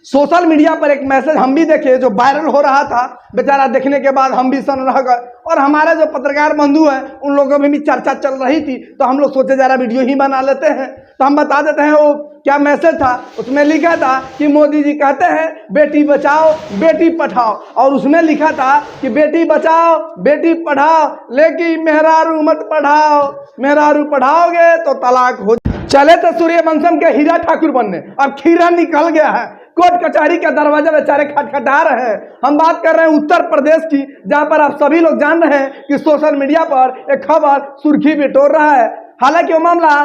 Social media पर एक message हम भी देखे जो वायरल हो रहा था। बेचारा देखने के बाद हम भी सन रह गए और हमारे जो पत्रकार बंधु हैं उन लोगों में भी चर्चा चल रही थी, तो हम लोग सोचे जरा वीडियो ही बना लेते हैं। तो हम बता देते हैं वो क्या मैसेज था। उसमें लिखा था कि मोदी जी कहते हैं बेटी बचाओ बेटी पढ़ाओ, और उसमें लिखा था कि बेटी बचाओ बेटी पढ़ाओ लेकिन मेहरारू मत पढ़ाओ, मेहरारू पढ़ाओगे तो तलाक हो। चले तो सूर्यवंशम के हीरा ठाकुर बनने, अब खीरा निकल गया है। कोर्ट कचहरी का दरवाजा बेचारे खटखटा रहे हैं। हम बात कर रहे हैं उत्तर प्रदेश की, जहां पर आप सभी लोग जान रहे हैं कि सोशल मीडिया पर एक खबर सुर्खी बिटोर रहा है। हालांकि वो मामला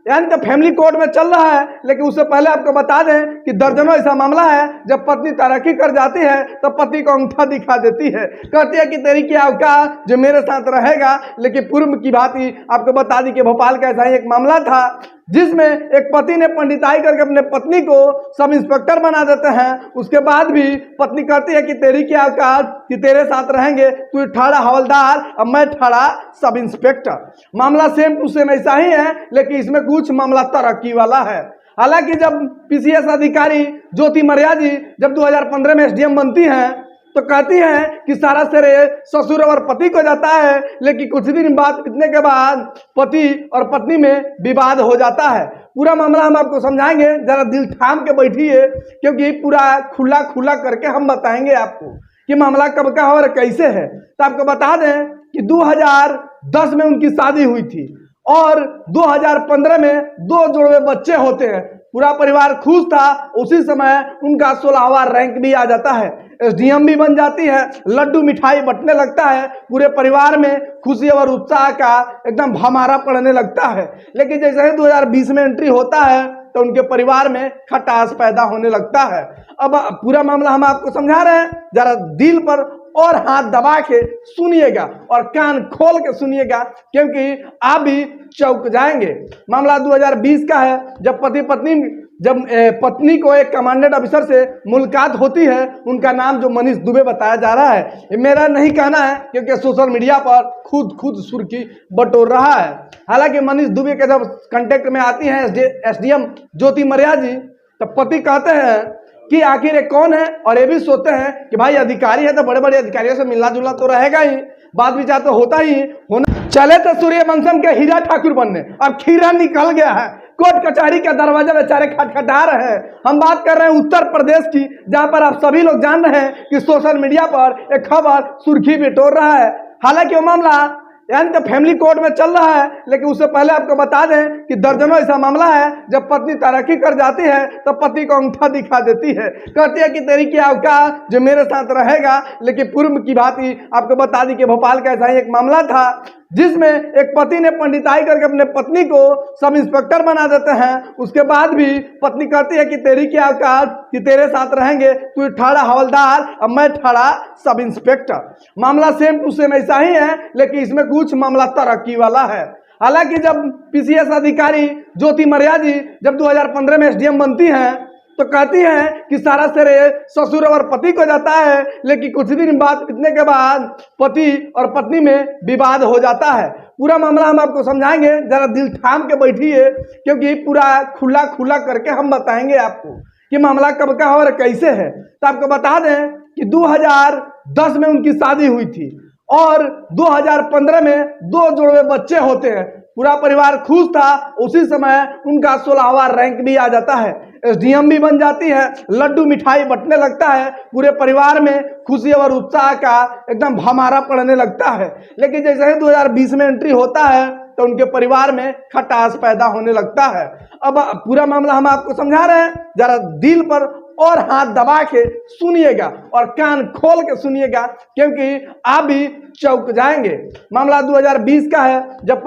यानी तो फैमिली कोर्ट में चल रहा है, लेकिन उससे पहले आपको बता दें कि दर्जनों ऐसा मामला है जब पत्नी तरक्की कर जाती है तो पति को अंगूठा दिखा देती है, कहती है कि तेरी क्या औकात जो मेरे साथ रहेगा। लेकिन पूर्व की बात आपको बता दी कि भोपाल का ऐसा ही एक मामला था जिसमें एक पति ने पंडिताई करके अपने पत्नी को सब इंस्पेक्टर बना देते हैं। उसके बाद भी पत्नी कहती है कि तेरी क्या औकात कि तेरे साथ रहेंगे, तू ठाड़ा हवलदार और मैं ठाड़ा सब इंस्पेक्टर। मामला सेम टू सेम ऐसा ही है, लेकिन इसमें कुछ मामला तरक्की वाला है। हालांकि जब पीसीएस अधिकारी ज्योति मर्या जी जब 2015 में एसडीएम बनती हैं तो कहती हैं कि सारा श्रेय ससुर और पति को जाता है, लेकिन कुछ दिन बात बीतने के बाद पति और पत्नी में विवाद हो जाता है। पूरा मामला हम आपको समझाएंगे, जरा दिल थाम के बैठिए, क्योंकि पूरा खुला खुला करके हम बताएंगे आपको कि मामला कब का और कैसे है। तो आपको बता दें कि 2010 में उनकी शादी हुई थी और 2015 में 2 जुड़वे बच्चे होते हैं। पूरा परिवार खुश था। उसी समय उनका 16वां रैंक भी आ जाता है, एसडीएम भी बन जाती है, लड्डू मिठाई बंटने लगता है। पूरे परिवार में खुशी और उत्साह का एकदम भमारा पड़ने लगता है। लेकिन जैसे ही 2020 में एंट्री होता है तो उनके परिवार में खटास पैदा होने लगता है। अब पूरा मामला हम आपको समझा रहे हैं, जरा दिल पर और हाथ दबा के सुनिएगा और कान खोल के सुनिएगा, क्योंकि आप भी चौंक जाएंगे। मामला 2020 का है, जब पत्नी को एक कमांडेंट ऑफिसर से मुलाकात होती है। उनका नाम जो मनीष दुबे बताया जा रहा है, ये मेरा नहीं कहना है, क्योंकि सोशल मीडिया पर खुद सुर्खी बटोर रहा है। हालांकि मनीष दुबे के जब कांटेक्ट में आती हैं एसडीएम ज्योति मर्या जी, तब पति कहते हैं कि आखिर ये कौन है, और ये भी सोचते हैं कि भाई अधिकारी है तो बड़े बड़े अधिकारियों से मिलना जुलना तो रहेगा ही, बात विचार तो होता ही होना। चले तो सूर्यवंशम के हीरा ठाकुर बनने, अब खीरा निकल गया है। कोर्ट कचहरी का दरवाजा बेचारे खटखटा रहे हैं। हम बात कर रहे हैं उत्तर प्रदेश की, जहां पर आप सभी लोग जान रहे हैं कि सोशल मीडिया पर एक खबर सुर्खी बिटोर रहा है। हालांकि वो मामला यानी तो फैमिली कोर्ट में चल रहा है, लेकिन उससे पहले आपको बता दें कि दर्जनों ऐसा मामला है जब पत्नी तरक्की कर जाती है तो पति को अंगूठा दिखा देती है, कहती है कि तेरी क्या औकात जो मेरे साथ रहेगा। लेकिन पूर्व की बात आपको बता दी कि भोपाल का ऐसा ही एक मामला था जिसमें एक पति ने पंडिताई करके अपने पत्नी को सब इंस्पेक्टर बना देते हैं। उसके बाद भी पत्नी कहती है कि तेरी क्या औकात कि तेरे साथ रहेंगे, तू ठाड़ा हवलदार और मैं ठाड़ा सब इंस्पेक्टर। मामला सेम टू सेम ऐसा ही है, लेकिन इसमें कुछ मामला तरक्की वाला है। हालांकि जब पीसीएस अधिकारी ज्योति मर्या जी जब 2015 में एसडीएम बनती हैं तो कहती हैं कि सारा श्रेय ससुर और पति को जाता है, लेकिन कुछ दिन बात बीतने के बाद पति और पत्नी में विवाद हो जाता है। पूरा मामला हम आपको समझाएंगे, जरा दिल थाम के बैठिए, क्योंकि पूरा खुला खुला करके हम बताएंगे आपको कि मामला कब का और कैसे है। तो आपको बता दें कि 2010 में उनकी शादी हुई थी और 2015 में 2 जुड़वे बच्चे होते हैं। पूरा परिवार खुश था। उसी समय उनका 16वां रैंक भी आ जाता है, एसडीएम भी बन जाती है, लड्डू मिठाई बंटने लगता है। पूरे परिवार में खुशी और उत्साह का एकदम भमारा पड़ने लगता है। लेकिन जैसे ही 2020 में एंट्री होता है तो उनके परिवार में खटास पैदा होने लगता है। अब पूरा मामला हम आपको समझा रहे हैं, जरा दिल पर और हाथ दबा के सुनिएगा और कान खोल के सुनिएगा, क्योंकि आप भी चौंक जाएंगे। मामला 2020 का है, जब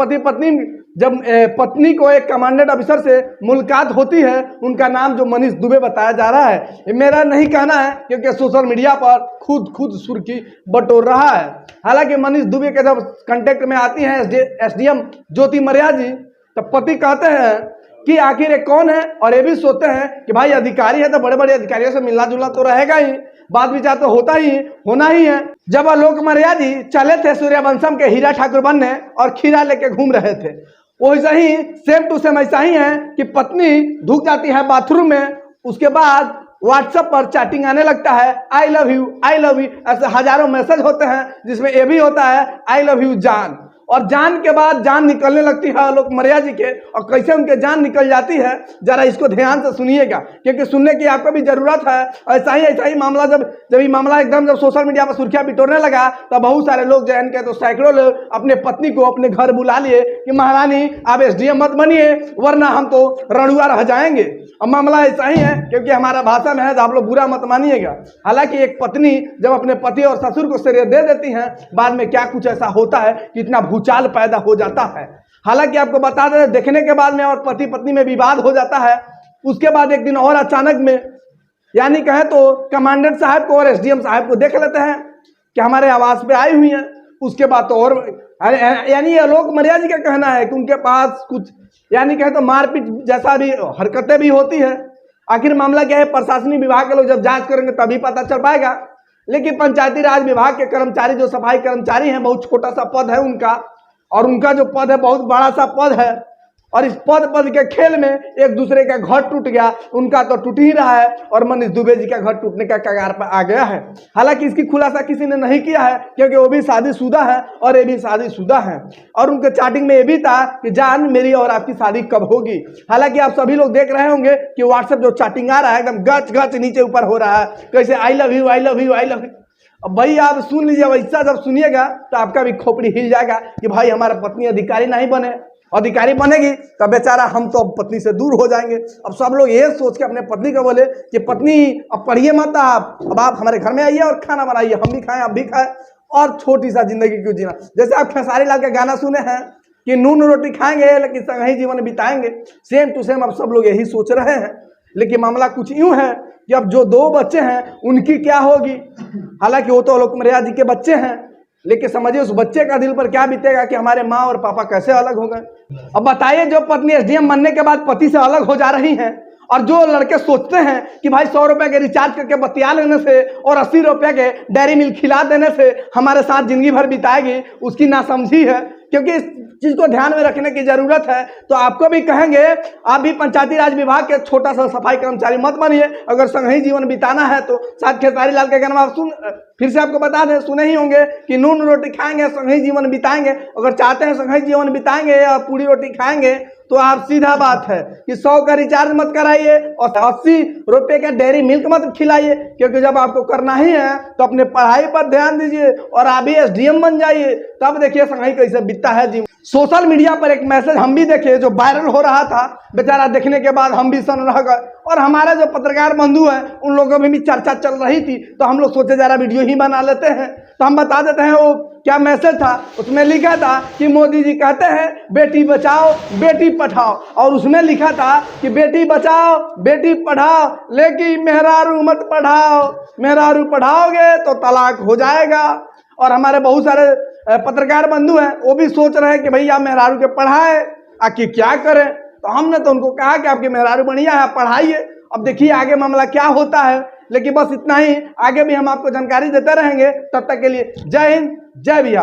पत्नी को एक कमांडेंट ऑफिसर से मुलाकात होती है। उनका नाम जो मनीष दुबे बताया जा रहा है, ये मेरा नहीं कहना है, क्योंकि सोशल मीडिया पर खुद सुर्खी बटोर रहा है। हालांकि मनीष दुबे के जब कांटेक्ट में आती हैं एसडीएम ज्योति मर्या जी, तब पति कहते हैं कि आखिर ये कौन है, और ये भी सोचते हैं कि भाई अधिकारी है तो बड़े बड़े अधिकारियों से मिलना जुलना तो रहेगा ही, बात विचार तो होता ही होना ही है। जब आलोक मर्या जी चले थे सूर्यवंशम के हीरा ठाकुर बनने और खीरा लेके घूम रहे थे, वैसे ही सेम टू सेम ऐसा ही है कि पत्नी ढुक जाती है बाथरूम में। उसके बाद व्हाट्सएप पर चैटिंग आने लगता है, आई लव यू, ऐसे हजारों मैसेज होते हैं, जिसमें ये भी होता है आई लव यू जान। और जान के बाद जान निकलने लगती है आलोक मौर्य जी के, और कैसे उनके जान निकल जाती है जरा इसको ध्यान से सुनिएगा, क्योंकि सुनने की आपको भी जरूरत है। ऐसा ही मामला जब ये मामला एकदम जब सोशल मीडिया पर सुर्खियां बिटोरने लगा, तब बहुत सारे लोग जो है इनके तो सैकड़ों लोग अपने पत्नी को अपने घर बुला लिए कि महारानी आप SDM मत बनिए, वरना हम तो रणुआ रह जाएंगे। अब मामला ऐसा ही है, क्योंकि हमारा भाषा में है तो आप लोग बुरा मत मानिएगा। हालांकि एक पत्नी जब अपने पति और ससुर को सिर दे देती है, बाद में क्या कुछ ऐसा होता है कि इतना भूचाल पैदा हो जाता है। हालांकि आपको बता दें, देखने के बाद में और पति पत्नी में विवाद हो जाता है। उसके बाद एक दिन और अचानक में, यानी कहे तो कमांडेंट साहब को और SDM साहब को देख लेते हैं कि हमारे आवास पे आई हुई हैं। उसके बाद तो और यानी आलोक मौर्य जी का कहना है कि उनके पास कुछ यानी कहे तो मारपीट जैसा भी हरकतें भी होती है। आखिर मामला क्या है, प्रशासनिक विभाग के लोग जब जांच करेंगे तभी पता चल पाएगा। लेकिन पंचायती राज विभाग के कर्मचारी, जो सफाई कर्मचारी हैं, बहुत छोटा सा पद है उनका, और उनका जो पद है बहुत बड़ा सा पद है, और इस पद के खेल में एक दूसरे का घर टूट गया। उनका तो टूट ही रहा है, और मनीष दुबे जी का घर टूटने का कगार पर आ गया है। हालांकि इसकी खुलासा किसी ने नहीं किया है, क्योंकि वो भी शादीशुदा है और ये भी शादीशुदा है। और उनके चैटिंग में ये भी था कि जान मेरी और आपकी शादी कब होगी। हालांकि आप सभी लोग देख रहे होंगे कि व्हाट्सएप जो चैटिंग आ रहा है एकदम गच गच नीचे ऊपर हो रहा है, कैसे I love you, I love you, I love you. अब भाई आप सुन लीजिए, वैसा जब सुनिएगा तो आपका भी खोपड़ी हिल जाएगा कि भाई हमारा पत्नी अधिकारी नहीं बने, अधिकारी बनेगी तब बेचारा हम तो अब पत्नी से दूर हो जाएंगे। अब सब लोग ये सोच के अपने पत्नी को बोले कि पत्नी अब पढ़िए मत, आप अब आप हमारे घर में आइए और खाना बनाइए, हम भी खाएं आप भी खाएं, और छोटी सा जिंदगी क्यों जीना। जैसे आप खेसारी लाल का गाना सुने हैं कि नून रोटी खाएंगे लेकिन संग ही जीवन बिताएंगे, सेम टू सेम अब सब लोग यही सोच रहे हैं। लेकिन मामला कुछ यूं है कि अब जो 2 बच्चे हैं उनकी क्या होगी। हालांकि वो तो आलोक मौर्य जी के बच्चे हैं, लेकिन समझिए उस बच्चे का दिल पर क्या बीतेगा कि हमारे माँ और पापा कैसे अलग हो गए। अब बताइए, जो पत्नी SDM बनने के बाद पति से अलग हो जा रही हैं, और जो लड़के सोचते हैं कि भाई 100 रुपए के रिचार्ज करके बतिया लेने से और 80 रुपए के डेयरी मिल्क खिला देने से हमारे साथ जिंदगी भर बिताएगी, उसकी नासमझी है। क्योंकि इस चीज को ध्यान में रखने की जरूरत है। तो आपको भी कहेंगे, आप भी पंचायती राज विभाग के छोटा सा सफाई कर्मचारी मत बनिए। अगर संग ही जीवन बिताना है तो शायद खेसारी लाल के गाना आप फिर से आपको बता दें, सुने ही होंगे कि नून रोटी खाएंगे संग ही जीवन बिताएंगे। अगर चाहते हैं संग ही जीवन बिताएंगे या पूरी रोटी खाएंगे, तो आप सीधा बात है कि 100 का रिचार्ज मत कराइए और 80 रुपए का डेयरी मिल्क मत खिलाइए। क्योंकि जब आपको करना ही है तो अपने पढ़ाई पर ध्यान दीजिए और आप भी SDM बन जाइए, तब देखिए संग ही कैसे बीतता है जीवन। सोशल मीडिया पर एक मैसेज हम भी देखे जो वायरल हो रहा था, बेचारा देखने के बाद हम भी सन रह गए, और हमारे जो पत्रकार बंधु हैं उन लोगों में भी चर्चा चल रही थी। तो हम लोग सोचे जरा वीडियो ही बना लेते हैं। तो हम बता देते हैं वो क्या मैसेज था। उसमें लिखा था कि मोदी जी कहते हैं बेटी बचाओ बेटी पढ़ाओ, और उसमें लिखा था कि बेटी बचाओ बेटी पढ़ाओ लेकिन मेहरारू मत पढ़ाओ, मेहरारू पढ़ाओगे तो तलाक हो जाएगा। और हमारे बहुत सारे पत्रकार बंधु हैं वो भी सोच रहे हैं कि भैया मेहरारू के पढ़ाए, आखिर क्या करें। तो हमने तो उनको कहा कि आपकी मेहरारू बढ़िया है, पढ़ाइए। अब देखिए आगे मामला क्या होता है, लेकिन बस इतना ही, आगे भी हम आपको जानकारी देते रहेंगे। तब तक के लिए जय हिंद, जय बिहार।